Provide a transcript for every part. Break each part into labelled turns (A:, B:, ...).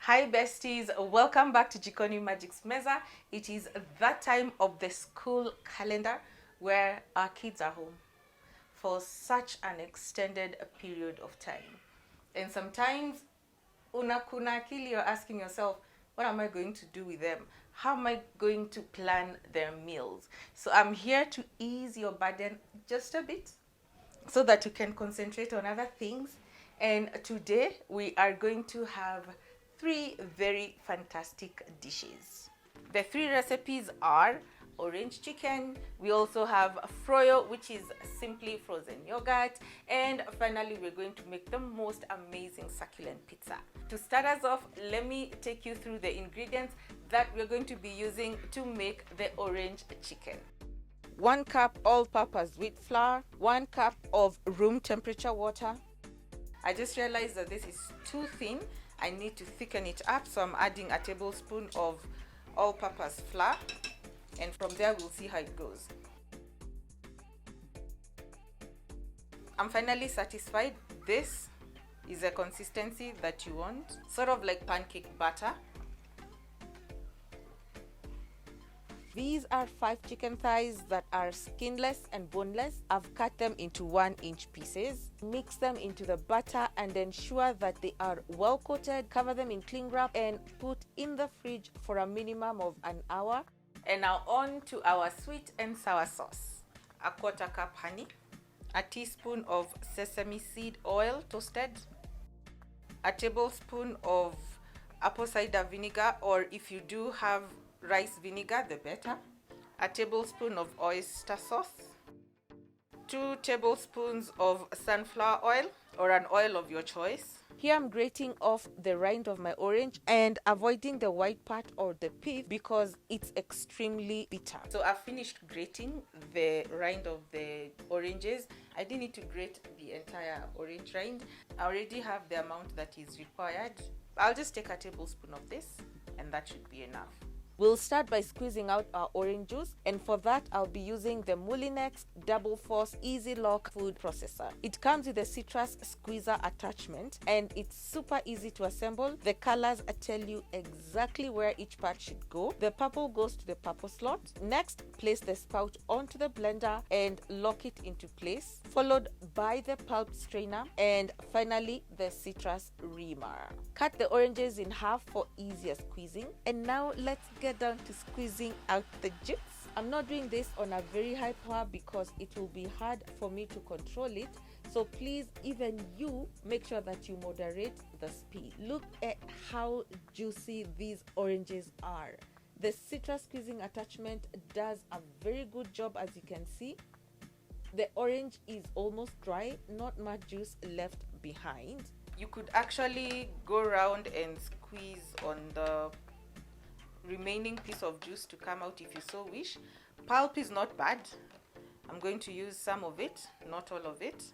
A: Hi besties, welcome back to Jikonimagic's Meza. It is that time of the school calendar where our kids are home for such an extended period of time. And sometimes unakuna akili, you're asking yourself, what am I going to do with them? How am I going to plan their meals? So I'm here to ease your burden just a bit so that you can concentrate on other things. And today we are going to have three very fantastic dishes. The three recipes are orange chicken, we also have froyo, which is simply frozen yogurt, and finally we're going to make the most amazing succulent pizza. To start us off, let me take you through the ingredients that we're going to be using to make the orange chicken. 1 cup all-purpose wheat flour, 1 cup of room temperature water. I just realized that this is too thin. I need to thicken it up, so I'm adding a tablespoon of all-purpose flour, and from there we'll see how it goes. I'm finally satisfied. This is a consistency that you want, sort of like pancake batter. These are 5 chicken thighs that are skinless and boneless. I've cut them into 1-inch pieces. Mix them into the batter and ensure that they are well coated. Cover them in cling wrap and put in the fridge for a minimum of an hour. And now on to our sweet and sour sauce. 1/4 cup honey, a teaspoon of sesame seed oil toasted, a tablespoon of apple cider vinegar, or if you do have rice vinegar, the better, a tablespoon of oyster sauce, 2 tablespoons of sunflower oil or an oil of your choice. Here I'm grating off the rind of my orange and avoiding the white part or the pith because it's extremely bitter. So I've finished grating the rind of the oranges. I didn't need to grate the entire orange rind. I already have the amount that is required. I'll just take a tablespoon of this and that should be enough. We'll start by squeezing out our orange juice, and for that I'll be using the Moulinex Double Force Easy Lock food processor. It comes with a citrus squeezer attachment and it's super easy to assemble. The colors tell you exactly where each part should go. The purple goes to the purple slot. Next, place the spout onto the blender and lock it into place, followed by the pulp strainer and finally the citrus reamer. Cut the oranges in half for easier squeezing, and now let's get down to squeezing out the juice. I'm not doing this on a very high power because it will be hard for me to control it, so please, even you, make sure that you moderate the speed. Look at how juicy these oranges are. The citrus squeezing attachment does a very good job. As you can see, the orange is almost dry, not much juice left behind. You could actually go around and squeeze on the remaining piece of juice to come out if you so wish. Pulp is not bad. I'm going to use some of it, not all of it,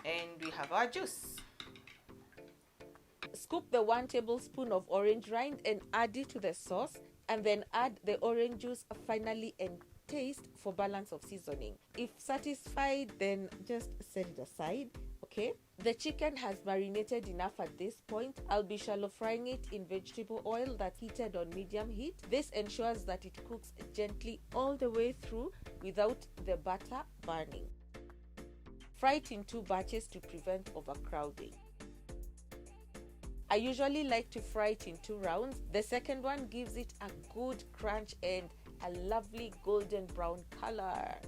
A: and we have our juice. Scoop the 1 tablespoon of orange rind and add it to the sauce, and then add the orange juice finally and taste for balance of seasoning. If satisfied, then just set it aside. Okay, the chicken has marinated enough at this point. I'll be shallow frying it in vegetable oil that's heated on medium heat. This ensures that it cooks gently all the way through without the butter burning. Fry it in 2 batches to prevent overcrowding. I usually like to fry it in 2 rounds. The second one gives it a good crunch and a lovely golden brown color.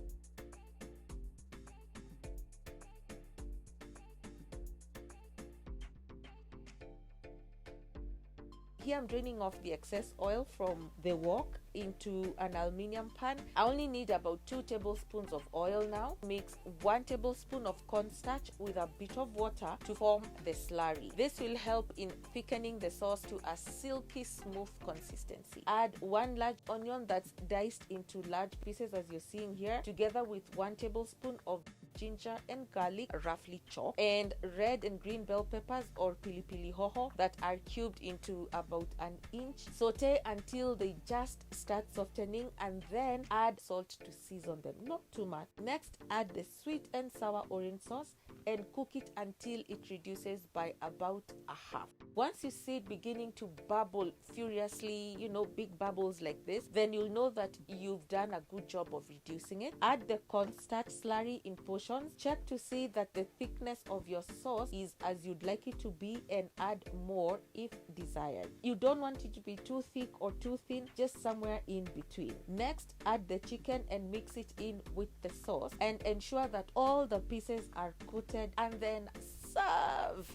A: Here I'm draining off the excess oil from the wok into an aluminium pan. I only need about 2 tablespoons of oil now. Mix 1 tablespoon of cornstarch with a bit of water to form the slurry. This will help in thickening the sauce to a silky smooth consistency. Add 1 large onion that's diced into large pieces as you're seeing here, together with 1 tablespoon of ginger and garlic roughly chopped, and red and green bell peppers or pili pili hoho that are cubed into about an inch. Saute until they just start softening, and then add salt to season them, not too much. Next, add the sweet and sour orange sauce and cook it until it reduces by about a half. Once you see it beginning to bubble furiously, big bubbles like this, then you'll know that you've done a good job of reducing it. Add the cornstarch slurry in portions. Check to see that the thickness of your sauce is as you'd like it to be, and add more if desired. You don't want it to be too thick or too thin, just somewhere in between. Next, add the chicken and mix it in with the sauce and ensure that all the pieces are coated, and then serve.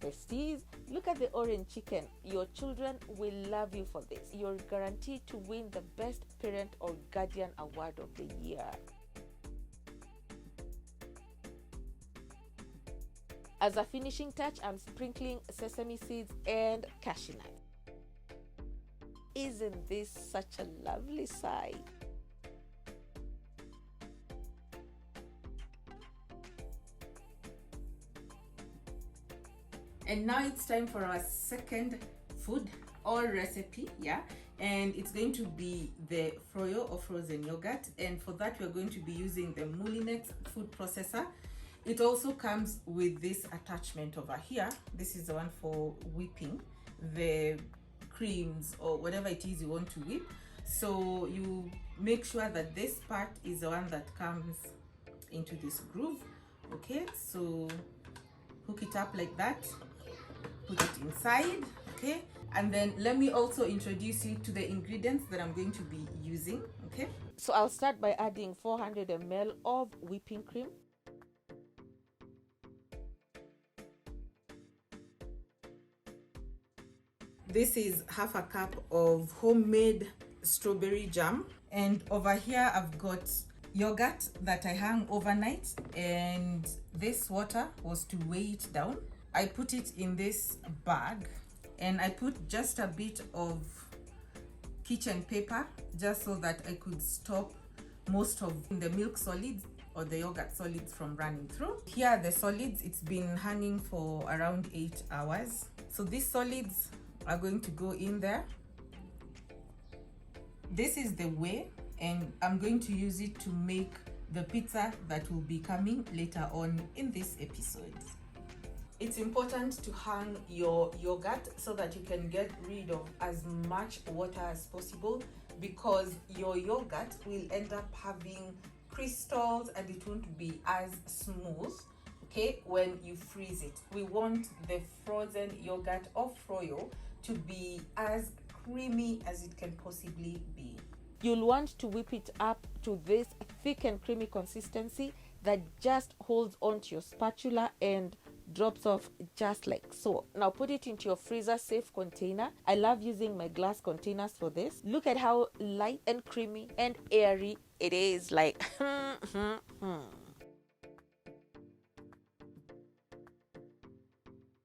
A: Besties, look at the orange chicken. Your children will love you for this. You're guaranteed to win the Best Parent or Guardian Award of the Year. As a finishing touch, I'm sprinkling sesame seeds and cashew nuts. Isn't this such a lovely sight? And now it's time for our second food or recipe, and it's going to be the froyo or frozen yogurt. And for that, we're going to be using the Moulinex food processor. It also comes with this attachment over here. This is the one for whipping the creams or whatever it is you want to whip. So you make sure that this part is the one that comes into this groove. Okay, so hook it up like that, put it inside. Okay, and then let me also introduce you to the ingredients that I'm going to be using. Okay, so I'll start by adding 400 ml of whipping cream. This is half a cup of homemade strawberry jam, and over here I've got yogurt that I hung overnight, and this water was to weigh it down. I put it in this bag, and I put just a bit of kitchen paper just so that I could stop most of the milk solids or the yogurt solids from running through. Here are the solids. It's been hanging for around 8 hours. So these solids are going to go in there. This is the whey, and I'm going to use it to make the pizza that will be coming later on in this episode. It's important to hang your yogurt so that you can get rid of as much water as possible, because your yogurt will end up having crystals and it won't be as smooth, okay, when you freeze it. We want the frozen yogurt or froyo to be as creamy as it can possibly be. You'll want to whip it up to this thick and creamy consistency that just holds onto your spatula and drops off just like so. Now put it into your freezer safe container. I love using my glass containers for this. Look at how light and creamy and airy it is, like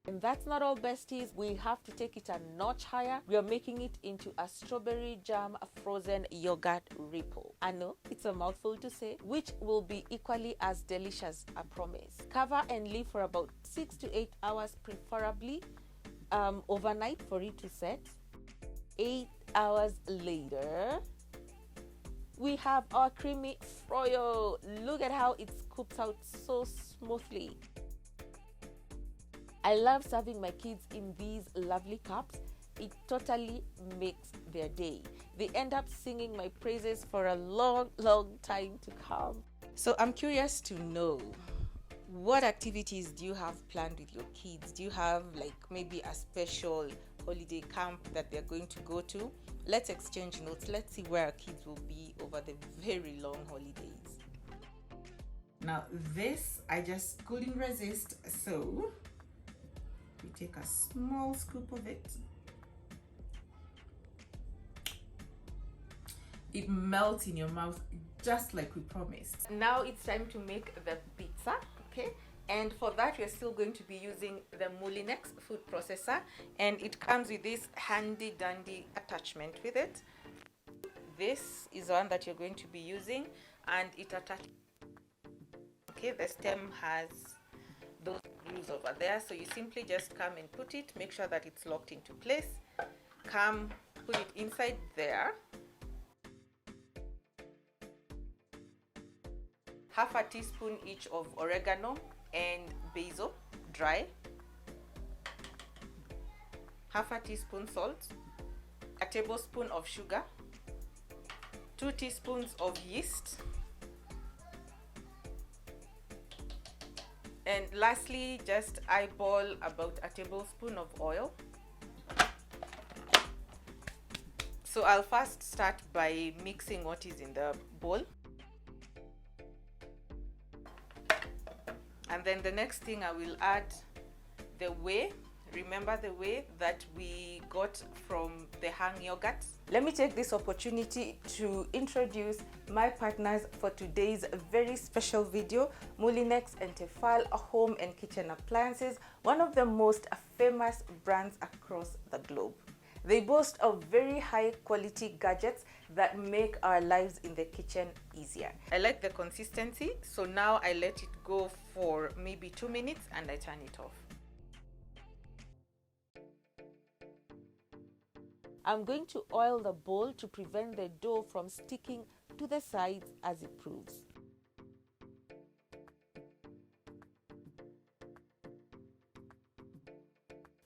A: And that's not all, besties. We have to take it a notch higher. We are making it into a strawberry jam frozen yogurt ripple. I know it's a mouthful to say, which will be equally as delicious, I promise. Cover and leave for about 6 to 8 hours, preferably overnight, for it to set. 8 hours later, we have our creamy froyo. Look at how it scoops out so smoothly. I love serving my kids in these lovely cups. It totally makes their day. They end up singing my praises for a long, long time to come. So I'm curious to know, what activities do you have planned with your kids? Do you have like maybe a special holiday camp that they're going to go to? Let's exchange notes. Let's see where our kids will be over the very long holidays. Now this, I just couldn't resist, so we take a small scoop of it. It melts in your mouth just like we promised. Now it's time to make the pizza, okay? And for that, we're still going to be using the Moulinex food processor, and it comes with this handy dandy attachment with it. This is the one that you're going to be using, and it attaches. Okay, the stem has those grooves over there, so you simply just come and put it, make sure that it's locked into place, come put it inside there, half a teaspoon each of oregano and basil dry, half a teaspoon salt, a tablespoon of sugar, 2 teaspoons of yeast, and lastly just eyeball about a tablespoon of oil. So I'll first start by mixing what is in the bowl, and then the next thing I will add the whey. Remember the whey that we got from the hang yogurt. Let me take this opportunity to introduce my partners for today's very special video, Moulinex and Tefal home and kitchen appliances, one of the most famous brands across the globe. They boast of very high quality gadgets that make our lives in the kitchen easier. I like the consistency, so now I let it go for maybe 2 minutes and I turn it off. I'm going to oil the bowl to prevent the dough from sticking to the sides as it proves.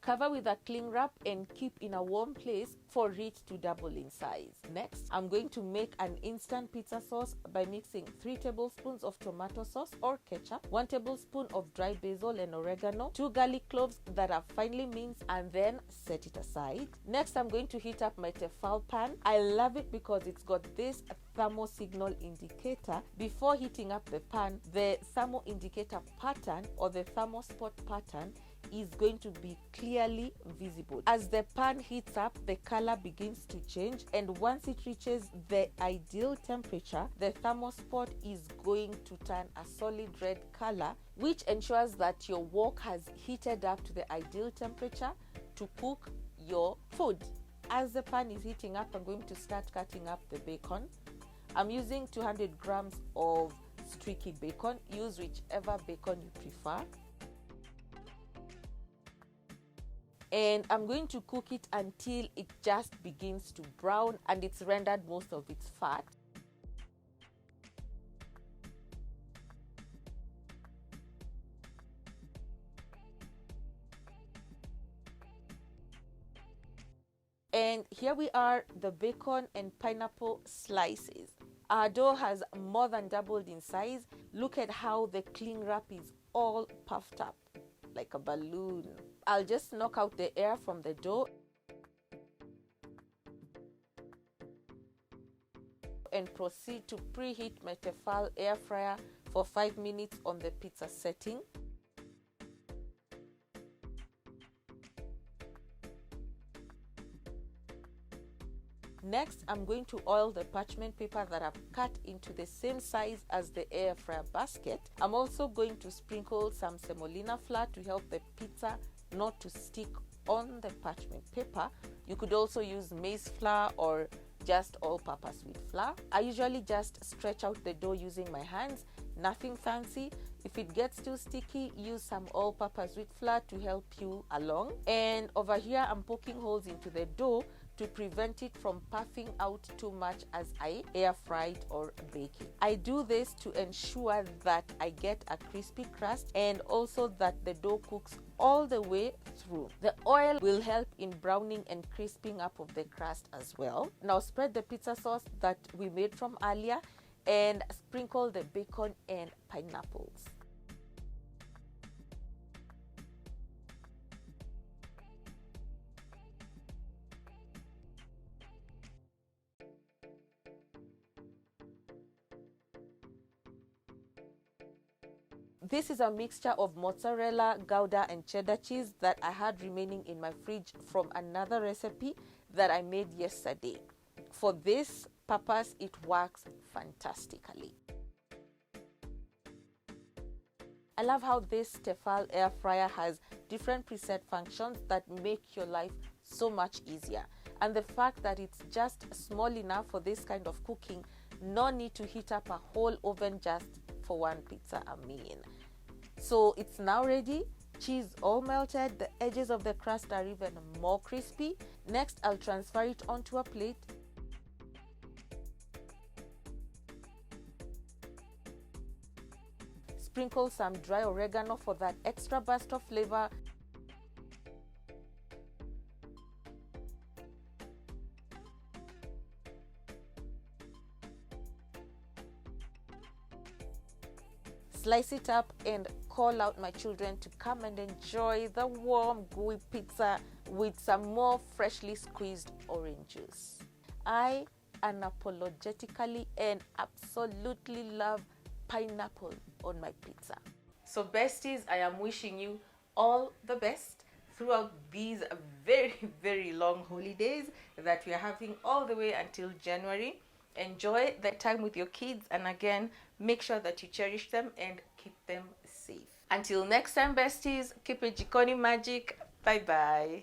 A: Cover with a cling wrap and keep in a warm place for it to double in size. Next, I'm going to make an instant pizza sauce by mixing 3 tablespoons of tomato sauce or ketchup, 1 tablespoon of dry basil and oregano, 2 garlic cloves that are finely minced, and then set it aside. Next, I'm going to heat up my Tefal pan. I love it because it's got this thermo signal indicator. Before heating up the pan, the thermo indicator pattern or the thermospot pattern is going to be clearly visible. As the pan heats up, the color begins to change, and once it reaches the ideal temperature, the thermospot is going to turn a solid red color, which ensures that your wok has heated up to the ideal temperature to cook your food. As the pan is heating up, I'm going to start cutting up the bacon. I'm using 200 grams of streaky bacon. Use whichever bacon you prefer. And I'm going to cook it until it just begins to brown and it's rendered most of its fat. And here we are, the bacon and pineapple slices. Our dough has more than doubled in size. Look at how the cling wrap is all puffed up like a balloon. I'll just knock out the air from the dough and proceed to preheat my Tefal air fryer for 5 minutes on the pizza setting. Next, I'm going to oil the parchment paper that I've cut into the same size as the air fryer basket. I'm also going to sprinkle some semolina flour to help the pizza not to stick on the parchment paper. You could also use maize flour or just all-purpose wheat flour. I usually just stretch out the dough using my hands, nothing fancy. If it gets too sticky, use some all-purpose wheat flour to help you along. And over here, I'm poking holes into the dough to prevent it from puffing out too much as I air fry it or bake it. I do this to ensure that I get a crispy crust and also that the dough cooks all the way through. The oil will help in browning and crisping up of the crust as well. Now spread the pizza sauce that we made from earlier and sprinkle the bacon and pineapples. This is a mixture of mozzarella, Gouda, and cheddar cheese that I had remaining in my fridge from another recipe that I made yesterday. For this purpose, it works fantastically. I love how this Tefal air fryer has different preset functions that make your life so much easier. And the fact that it's just small enough for this kind of cooking, no need to heat up a whole oven just for one pizza a mean. So it's now ready. Cheese all melted. The edges of the crust are even more crispy. Next, I'll transfer it onto a plate. Sprinkle some dry oregano for that extra burst of flavor. Slice it up and call out my children to come and enjoy the warm, gooey pizza with some more freshly squeezed orange juice. I unapologetically and absolutely love pineapple on my pizza. So besties, I am wishing you all the best throughout these very, very long holidays that we are having all the way until January. Enjoy the time with your kids, and again, make sure that you cherish them and keep them safe. Until next time, besties, keep it Jikoni magic. Bye bye.